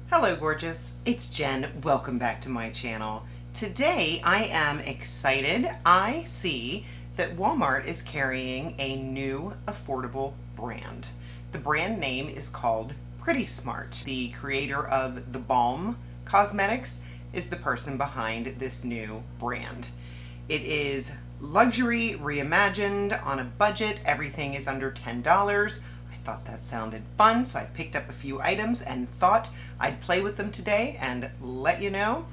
Hello gorgeous, it's Jen. Welcome back to my channel. Today I am excited. I see that Walmart is carrying a new affordable brand. The brand name is called Pretty Smart. The creator of the Balm Cosmetics is the person behind this new brand. It is luxury reimagined on a budget. Everything is under $10. Thought that sounded fun, so I picked up a few items and thought I'd play with them today and let you know.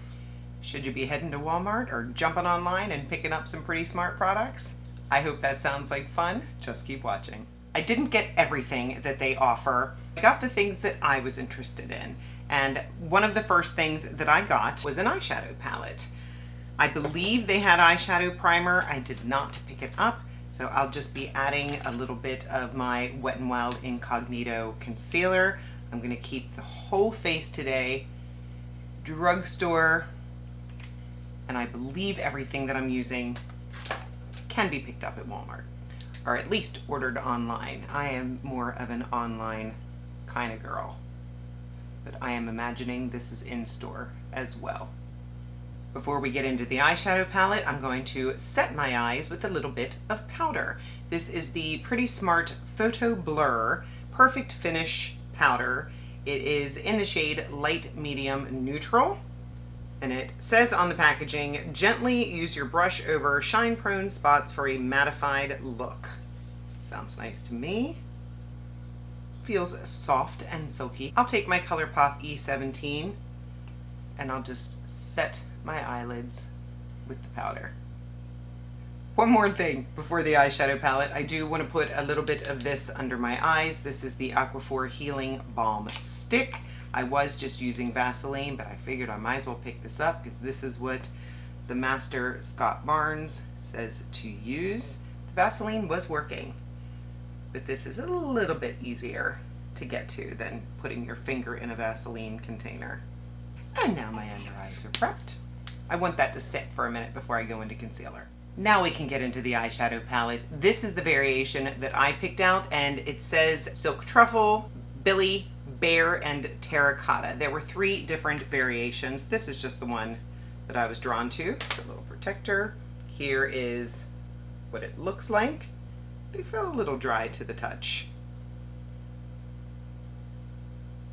Should you be heading to Walmart or jumping online and picking up some Pretty Smart products? I hope that sounds like fun. Just keep watching. I didn't get everything that they offer. I got the things that I was interested in, and one of the first things that I got was an eyeshadow palette. I believe they had eyeshadow primer. I did not pick it up. So I'll just be adding a little bit of my Wet n Wild Incognito concealer. I'm gonna keep the whole face today. Drugstore, and I believe everything that I'm using can be picked up at Walmart, or at least ordered online. I am more of an online kind of girl, but I am imagining this is in store as well. Before we get into the eyeshadow palette, I'm going to set my eyes with a little bit of powder. This is the Pretty Smart Photo Blur Perfect Finish Powder. It is in the shade Light Medium Neutral, and it says on the packaging, gently use your brush over shine-prone spots for a mattified look. Sounds nice to me. Feels soft and silky. I'll take my ColourPop E17 and I'll just set my eyelids with the powder. One more thing before the eyeshadow palette. I do want to put a little bit of this under my eyes. This is the Aquaphor Healing Balm Stick. I was just using Vaseline, but I figured I might as well pick this up because this is what the master Scott Barnes says to use. The Vaseline was working, but this is a little bit easier to get to than putting your finger in a Vaseline container. And now my under eyes are prepped. I want that to sit for a minute before I go into concealer. Now we can get into the eyeshadow palette. This is the variation that I picked out, and it says Silk Truffle, Billy, Bear, and Terracotta. There were 3 different variations. This is just the one that I was drawn to. It's a little protector. Here is what it looks like. They feel a little dry to the touch.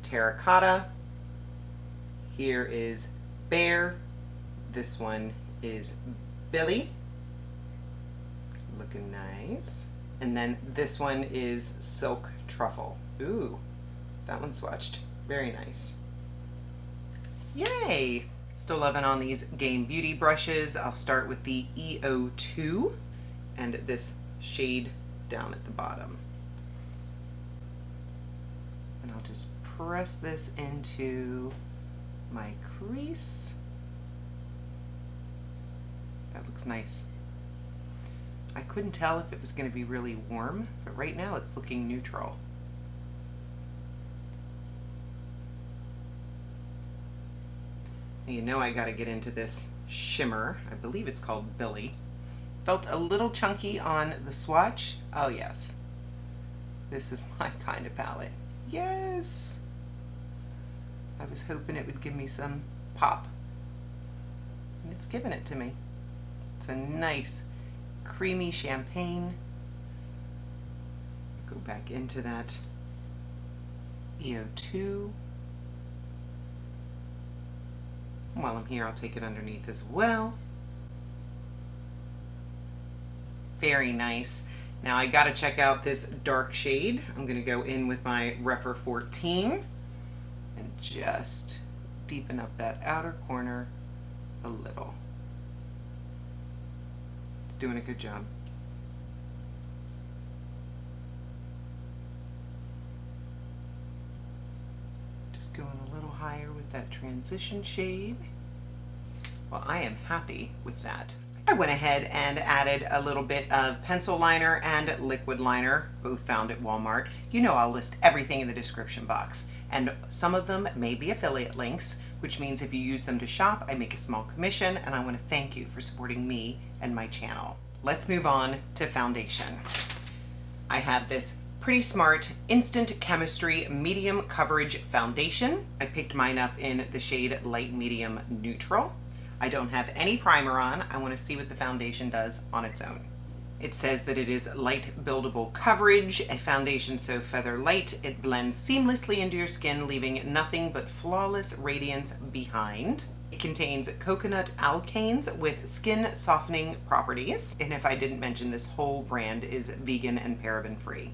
Terracotta. Here is Bear. This one is Billy. Looking nice. And then this one is Silk Truffle. Ooh, that one swatched. Very nice. Yay! Still loving on these Game Beauty brushes. I'll start with the EO2 and this shade down at the bottom. And I'll just press this into my crease. That looks nice. I couldn't tell if it was going to be really warm, but right now it's looking neutral. You know I got to get into this shimmer. I believe it's called Billy. Felt a little chunky on the swatch. Oh yes. This is my kind of palette. Yes! I was hoping it would give me some pop. And it's giving it to me. It's a nice creamy champagne. Go back into that EO2. While I'm here, I'll take it underneath as well. Very nice. Now I gotta check out this dark shade. I'm gonna go in with my Rephr 14 and just deepen up that outer corner a little. It's doing a good job. Just going a little higher with that transition shade. Well, I am happy with that. I went ahead and added a little bit of pencil liner and liquid liner, both found at Walmart. You know I'll list everything in the description box, and some of them may be affiliate links, which means if you use them to shop, I make a small commission, and I want to thank you for supporting me and my channel. Let's move on to foundation. I have this Pretty Smart Instant Chemistry Medium Coverage Foundation. I picked mine up in the shade Light Medium Neutral. I don't have any primer on. I want to see what the foundation does on its own. It says that it is light buildable coverage, a foundation so feather light, it blends seamlessly into your skin, leaving nothing but flawless radiance behind. It contains coconut alkanes with skin softening properties. And if I didn't mention, this whole brand is vegan and paraben free.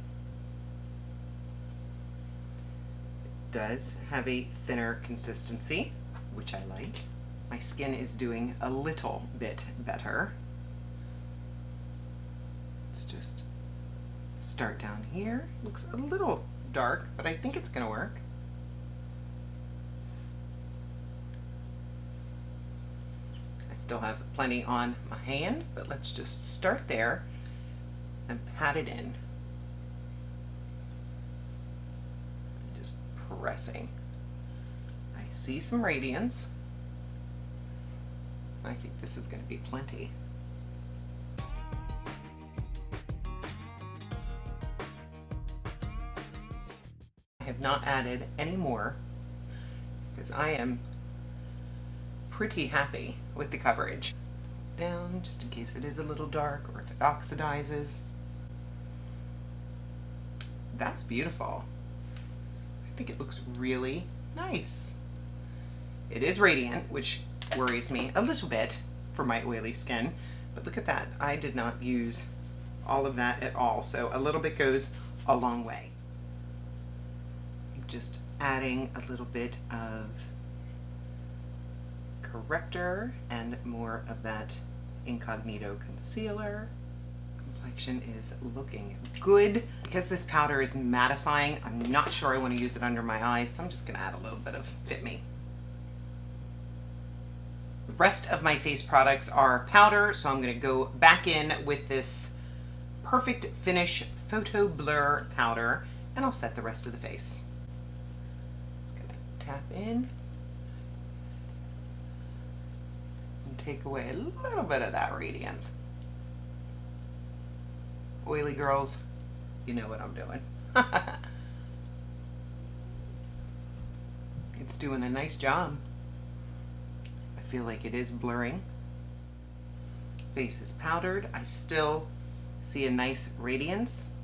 It does have a thinner consistency, which I like. My skin is doing a little bit better. Let's just start down here. Looks a little dark, but I think it's gonna work. I still have plenty on my hand, but let's just start there and pat it in. Just pressing. I see some radiance. I think this is gonna be plenty. Have not added any more because I am pretty happy with the coverage. Down just in case it is a little dark or if it oxidizes. That's beautiful. I think it looks really nice. It is radiant, which worries me a little bit for my oily skin, but look at that. I did not use all of that at all, so a little bit goes a long way. Just adding a little bit of corrector and more of that incognito concealer. Complexion is looking good. Because this powder is mattifying, I'm not sure I want to use it under my eyes, so I'm just gonna add a little bit of Fit Me. The rest of my face products are powder, so I'm gonna go back in with this Perfect Finish Photo Blur powder, and I'll set the rest of the face. Tap in and take away a little bit of that radiance. Oily girls, you know what I'm doing. It's doing a nice job. I feel like it is blurring. Face is powdered. I still see a nice radiance.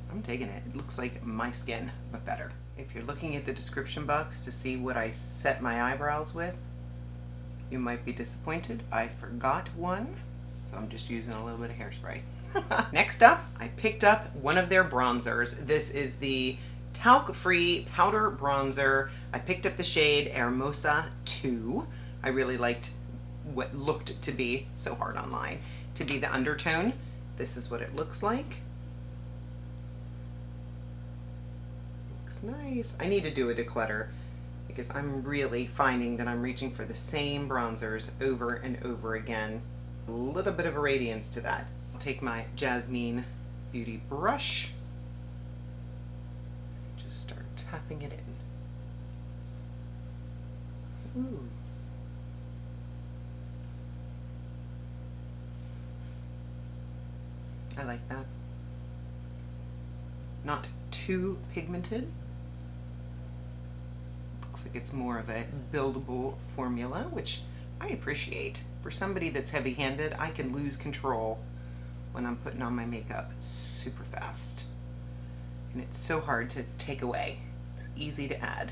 I'm digging it. It looks like my skin, but better. If you're looking at the description box to see what I set my eyebrows with, you might be disappointed. I forgot one, so I'm just using a little bit of hairspray. Next up, I picked up one of their bronzers. This is the talc-free powder bronzer. I picked up the shade Hermosa 2. I really liked what looked to be, so hard online, to be the undertone. This is what it looks like. Nice. I need to do a declutter because I'm really finding that I'm reaching for the same bronzers over and over again. A little bit of a radiance to that. I'll take my Jasmine Beauty brush, just start tapping it in. Ooh. I like that. Not too pigmented. Looks like it's more of a buildable formula, which I appreciate. For somebody that's heavy-handed, I can lose control when I'm putting on my makeup super fast. And it's so hard to take away. It's easy to add.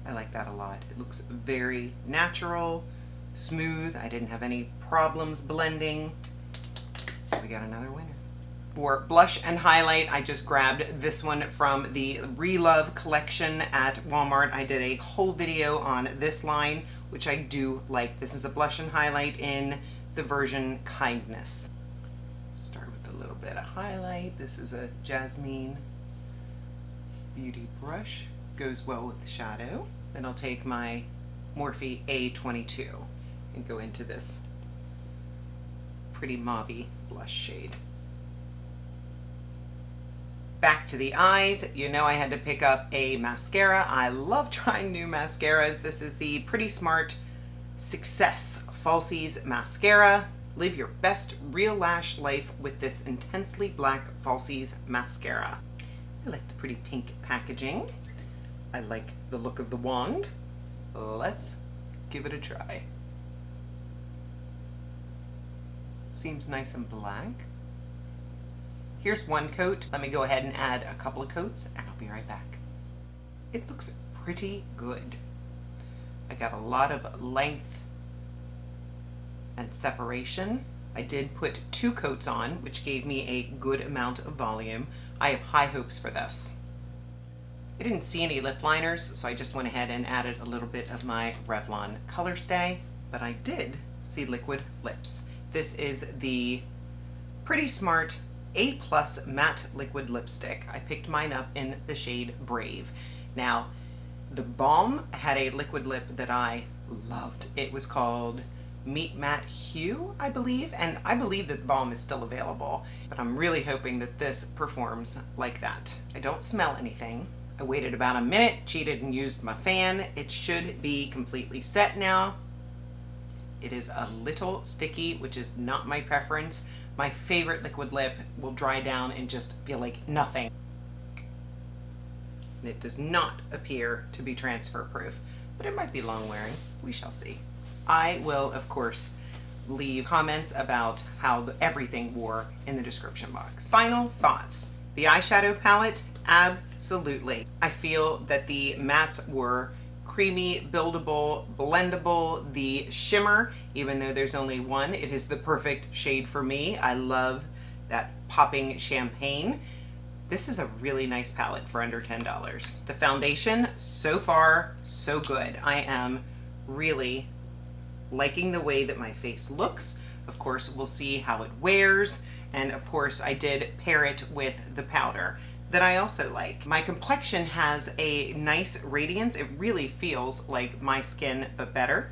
I like that a lot. It looks very natural, smooth. I didn't have any problems blending. We got another winner. For blush and highlight, I just grabbed this one from the Relove collection at Walmart. I did a whole video on this line, which I do like. This is a blush and highlight in the version Kindness. Start with a little bit of highlight. This is a Jasmine Beauty brush. Goes well with the shadow. Then I'll take my Morphe A22 and go into this pretty mauve-y blush shade. Back to the eyes, you know I had to pick up a mascara. I love trying new mascaras. This is the Pretty Smart Success Falsies Mascara. Live your best real lash life with this intensely black Falsies Mascara. I like the pretty pink packaging. I like the look of the wand. Let's give it a try. Seems nice and black. Here's one coat. Let me go ahead and add a couple of coats and I'll be right back. It looks pretty good. I got a lot of length and separation. I did put 2 coats on, which gave me a good amount of volume. I have high hopes for this. I didn't see any lip liners, so I just went ahead and added a little bit of my Revlon Color Stay, but I did see liquid lips. This is the Pretty Smart A+ Matte Liquid Lipstick. I picked mine up in the shade Brave. Now, the balm had a liquid lip that I loved. It was called Meat Matte Hue, I believe, and I believe that the balm is still available, but I'm really hoping that this performs like that. I don't smell anything. I waited about a minute, cheated and used my fan. It should be completely set now. It is a little sticky, which is not my preference. My favorite liquid lip will dry down and just feel like nothing. And it does not appear to be transfer proof, but it might be long wearing. We shall see. I will, of course, leave comments about how everything wore in the description box. Final thoughts. The eyeshadow palette, absolutely. I feel that the mattes were creamy, buildable, blendable. The shimmer, even though there's only one, it is the perfect shade for me. I love that popping champagne. This is a really nice palette for under $10. The foundation, so far, so good. I am really liking the way that my face looks. Of course, we'll see how it wears. And of course, I did pair it with the powder that I also like. My complexion has a nice radiance. It really feels like my skin, but better.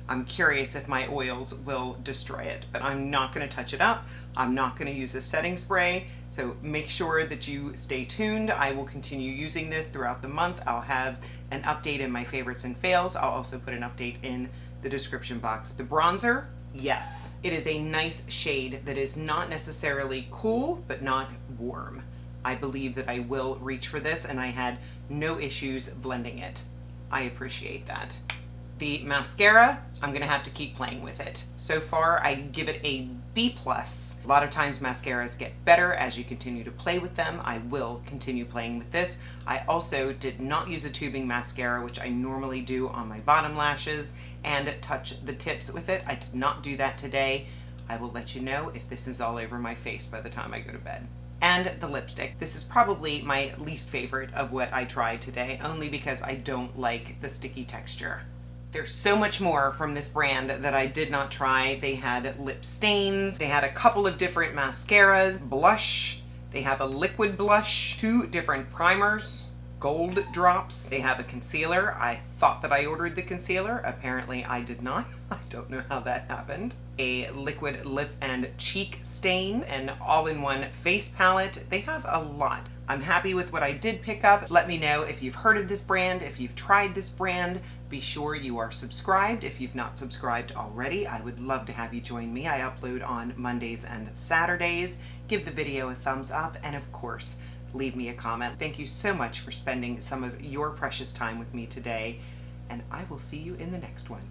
I'm curious if my oils will destroy it, but I'm not gonna touch it up. I'm not gonna use a setting spray, so make sure that you stay tuned. I will continue using this throughout the month. I'll have an update in my favorites and fails. I'll also put an update in the description box. The bronzer, yes, it is a nice shade that is not necessarily cool, but not warm. I believe that I will reach for this, and I had no issues blending it. I appreciate that. The mascara, I'm gonna have to keep playing with it. So far, I give it a B+. A lot of times mascaras get better as you continue to play with them. I will continue playing with this. I also did not use a tubing mascara, which I normally do on my bottom lashes, and touch the tips with it. I did not do that today. I will let you know if this is all over my face by the time I go to bed. And the lipstick. This is probably my least favorite of what I tried today, only because I don't like the sticky texture. There's so much more from this brand that I did not try. They had lip stains, they had a couple of different mascaras, blush, they have a liquid blush, 2 different primers, gold drops, they have a concealer. I thought that I ordered the concealer, apparently I did not. I don't know how that happened. A liquid lip and cheek stain, an all-in-one face palette. They have a lot. I'm happy with what I did pick up. Let me know if you've heard of this brand, if you've tried this brand. Be sure you are subscribed. If you've not subscribed already, I would love to have you join me. I upload on Mondays and Saturdays. Give the video a thumbs up, and of course, leave me a comment. Thank you so much for spending some of your precious time with me today, and I will see you in the next one.